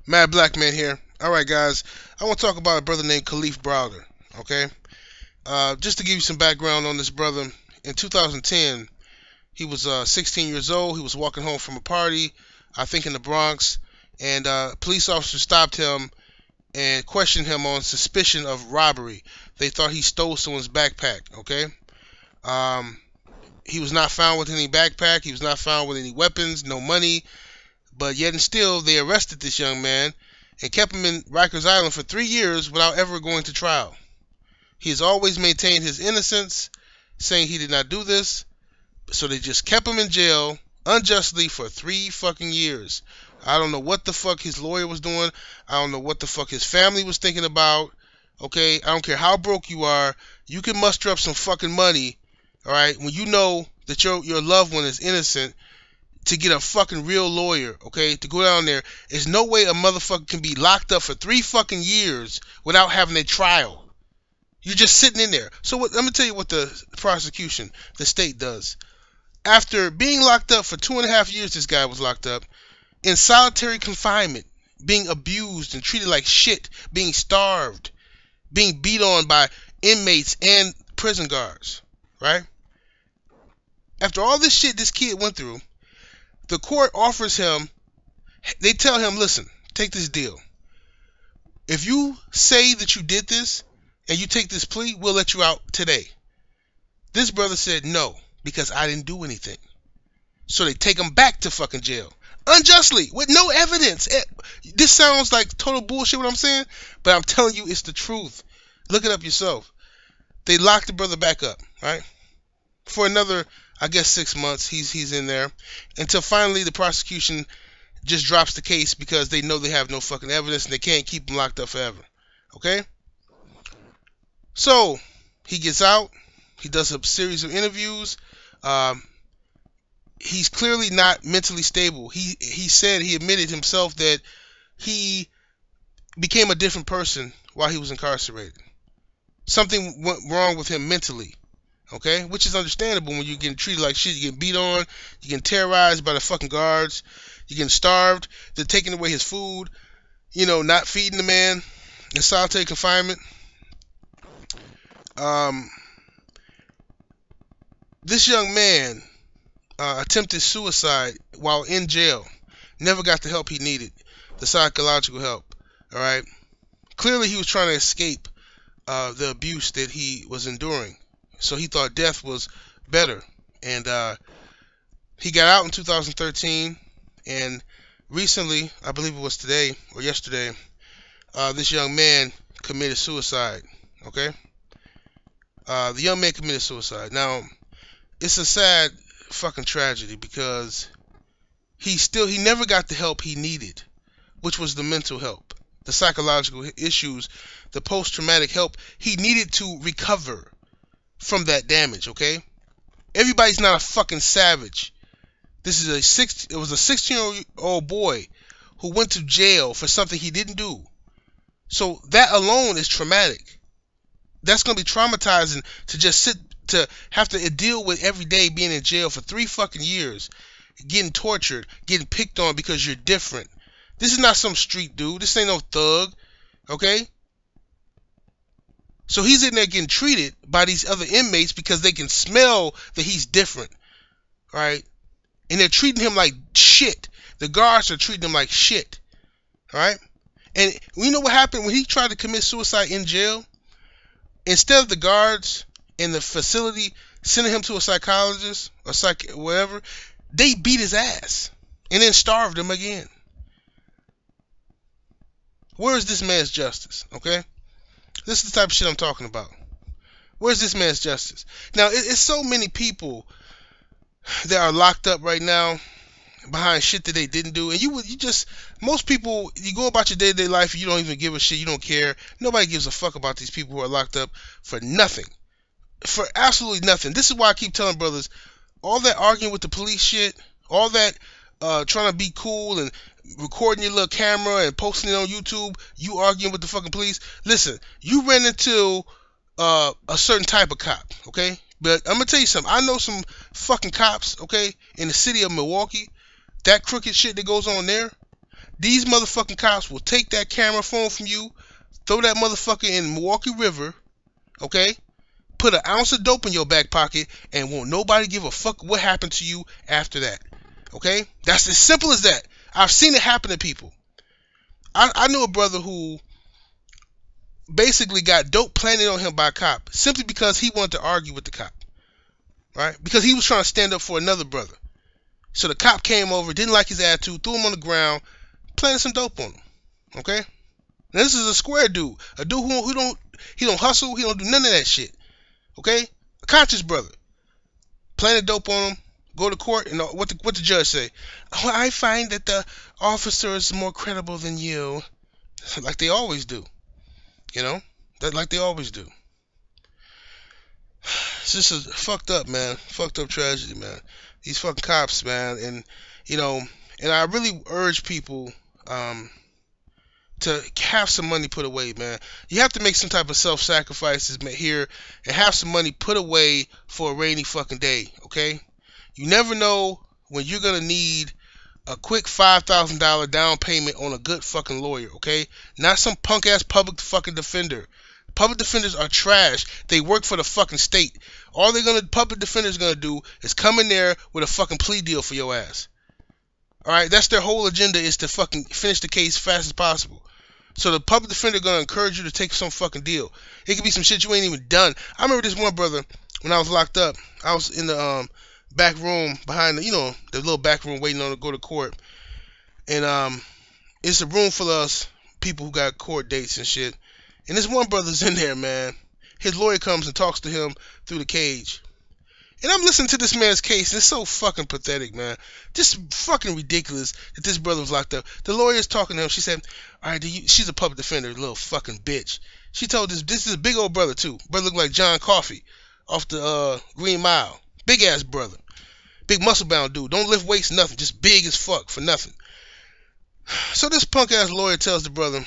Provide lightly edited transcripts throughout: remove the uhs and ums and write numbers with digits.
Mad Black Man here. Alright, guys. I want to talk about a brother named Kalief Browder. Okay? Just to give you some background on this brother, in 2010, he was 16 years old. He was walking home from a party, I think in the Bronx, and police officers stopped him and questioned him on suspicion of robbery. They thought he stole someone's backpack. Okay? He was not found with any backpack. He was not found with any weapons, no money. But yet and still, they arrested this young man and kept him in Rikers Island for 3 years without ever going to trial. He has always maintained his innocence, saying he did not do this. So they just kept him in jail unjustly for 3 fucking years. I don't know what the fuck his lawyer was doing. I don't know what the fuck his family was thinking about. Okay, I don't care how broke you are. You can muster up some fucking money, all right, when you know that your loved one is innocent, to get a fucking real lawyer, okay, to go down there. There's no way a motherfucker can be locked up for 3 fucking years without having a trial. You're just sitting in there. So let me tell you what the prosecution, the state does. After being locked up for 2.5 years, this guy was locked up in solitary confinement, being abused and treated like shit, being starved, being beat on by inmates and prison guards, right? After all this shit this kid went through, the court offers him, they tell him, listen, take this deal. If you say that you did this and you take this plea, we'll let you out today. This brother said no, because I didn't do anything. So they take him back to fucking jail. Unjustly, with no evidence. This sounds like total bullshit what I'm saying, but I'm telling you it's the truth. Look it up yourself. They locked the brother back up, right? For another, I guess, 6 months, he's in there, until finally the prosecution just drops the case because they know they have no fucking evidence and they can't keep him locked up forever. Okay? So he gets out. He does a series of interviews. He's clearly not mentally stable. He admitted himself that he became a different person while he was incarcerated. Something went wrong with him mentally. Okay, which is understandable when you're getting treated like shit. You're getting beat on, you're getting terrorized by the fucking guards, you're getting starved, they're taking away his food, not feeding the man in solitary confinement. This young man attempted suicide while in jail, never got the help he needed, the psychological help. All right, clearly he was trying to escape the abuse that he was enduring. So he thought death was better. And he got out in 2013. And recently, I believe it was today or yesterday, this young man committed suicide. Okay? The young man committed suicide. Now, it's a sad fucking tragedy because he never got the help he needed, which was the mental help, the psychological issues, the post-traumatic help he needed to recover from that damage. Okay, everybody's not a fucking savage. This is it was a 16-year-old boy who went to jail for something he didn't do. So that alone is traumatic. That's gonna be traumatizing to have to deal with every day being in jail for 3 fucking years, getting tortured, getting picked on because you're different. This is not some street dude. This ain't no thug. Okay. So he's in there getting treated by these other inmates because they can smell that he's different, right? And they're treating him like shit. The guards are treating him like shit, right? And you know what happened when he tried to commit suicide in jail? Instead of the guards in the facility sending him to a psychologist or whatever, they beat his ass and then starved him again. Where is this man's justice? Okay? This is the type of shit I'm talking about. Where's this man's justice? Now, it's so many people that are locked up right now behind shit that they didn't do. And most people, you go about your day-to-day life, you don't even give a shit, you don't care. Nobody gives a fuck about these people who are locked up for nothing. For absolutely nothing. This is why I keep telling brothers, all that arguing with the police shit, all that trying to be cool and recording your little camera and posting it on YouTube, you arguing with the fucking police. Listen, you ran into a certain type of cop, okay? But I'm gonna tell you something. I know some fucking cops, okay, in the city of Milwaukee. That crooked shit that goes on there, These motherfucking cops will take that camera phone from you, throw that motherfucker in Milwaukee River, okay? Put an ounce of dope in your back pocket, and won't nobody give a fuck what happened to you after that, okay? That's as simple as that. I've seen it happen to people. I knew a brother who basically got dope planted on him by a cop simply because he wanted to argue with the cop, right? Because he was trying to stand up for another brother. So the cop came over, didn't like his attitude, threw him on the ground, planted some dope on him, okay? Now this is a square dude, a dude who don't hustle, he don't do none of that shit, okay? A conscious brother, planted dope on him, go to court, and what the judge say? Oh, I find that the officer is more credible than you, like they always do, you know, like they always do. It's just a fucked up, man, fucked up tragedy, man. These fucking cops, man, and you know, and I really urge people to have some money put away, man. You have to make some type of self-sacrifices here and have some money put away for a rainy fucking day, okay? You never know when you're gonna need a quick $5,000 down payment on a good fucking lawyer, okay? Not some punk ass public fucking defender. Public defenders are trash. They work for the fucking state. All public defenders gonna do is come in there with a fucking plea deal for your ass. Alright, that's their whole agenda, is to fucking finish the case fast as possible. So the public defender gonna encourage you to take some fucking deal. It could be some shit you ain't even done. I remember this one brother, when I was locked up, I was in the back room behind the, the little back room waiting on to go to court. And it's a room full of us people who got court dates and shit. And this one brother's in there, man. His lawyer comes and talks to him through the cage. And I'm listening to this man's case, and it's so fucking pathetic, man. Just fucking ridiculous that this brother was locked up. The lawyer's talking to him. She said, all right, she's a public defender, little fucking bitch. She told this is a big old brother, too. Brother looked like John Coffey off the Green Mile. Big ass brother. Big muscle bound dude. Don't lift weights, nothing. Just big as fuck for nothing. So this punk ass lawyer tells the brother,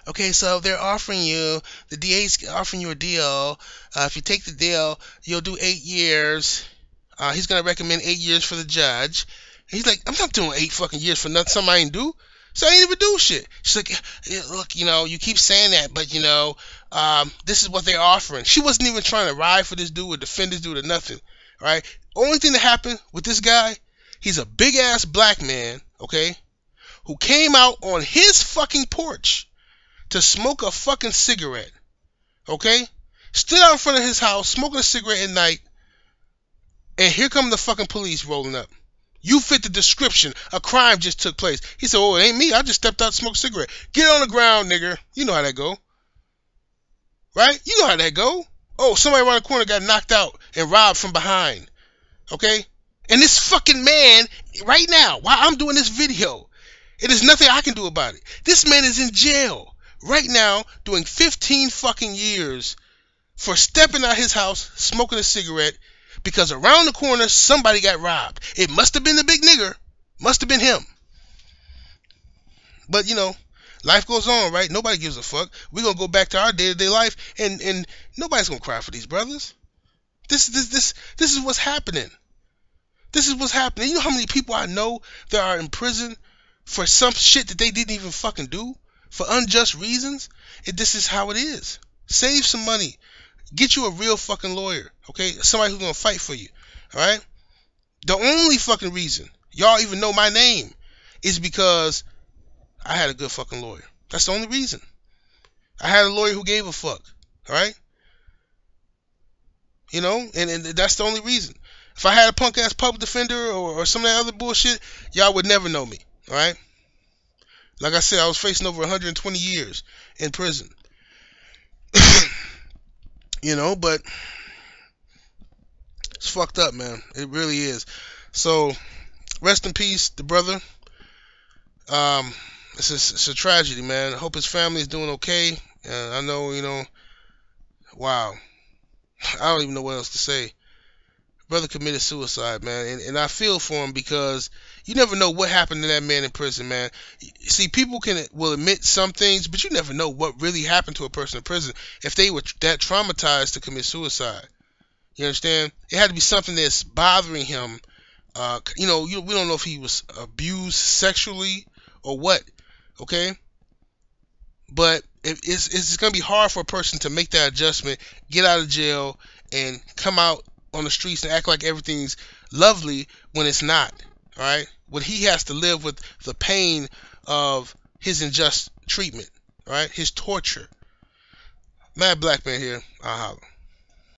okay, so they're offering you, the DA's offering you a deal. If you take the deal, you'll do 8 years. He's going to recommend 8 years for the judge. And he's like, I'm not doing 8 fucking years for nothing, something I ain't do. So I ain't even do shit. She's like, yeah, look, you keep saying that, but, this is what they're offering. She wasn't even trying to ride for this dude or defend this dude or nothing, right? Only thing that happened with this guy, he's a big-ass black man, okay, who came out on his fucking porch to smoke a fucking cigarette, okay? Stood out in front of his house, smoking a cigarette at night, and here come the fucking police rolling up. You fit the description. A crime just took place. He said, oh, it ain't me. I just stepped out to smoke a cigarette. Get on the ground, nigga. You know how that go. Right? You know how that go. Oh, somebody around the corner got knocked out and robbed from behind. Okay? And this fucking man, right now, while I'm doing this video, it is nothing I can do about it. This man is in jail right now doing 15 fucking years for stepping out his house, smoking a cigarette, because around the corner, somebody got robbed. It must have been the big nigger. Must have been him. But, life goes on, right? Nobody gives a fuck. We're going to go back to our day-to-day life, and nobody's going to cry for these brothers. This is what's happening. This is what's happening. You know how many people I know that are in prison for some shit that they didn't even fucking do? For unjust reasons? This is how it is. Save some money. Get you a real fucking lawyer, okay? Somebody who's gonna fight for you, alright? The only fucking reason y'all even know my name is because I had a good fucking lawyer. That's the only reason. I had a lawyer who gave a fuck, alright? And that's the only reason. If I had a punk ass public defender or some of that other bullshit, y'all would never know me, alright? Like I said, I was facing over 120 years in prison. But it's fucked up, man. It really is. So, rest in peace, the brother. It's a tragedy, man. I hope his family is doing okay. I know, wow. I don't even know what else to say. Brother committed suicide, man. And I feel for him because you never know what happened to that man in prison, man. See, people will admit some things, but you never know what really happened to a person in prison if they were that traumatized to commit suicide. You understand? It had to be something that's bothering him. We don't know if he was abused sexually or what, okay? But it's going to be hard for a person to make that adjustment, get out of jail, and come out on the streets and act like everything's lovely when it's not, all right? When he has to live with the pain of his unjust treatment, all right? His torture. Mad Black Man here. I'll holler.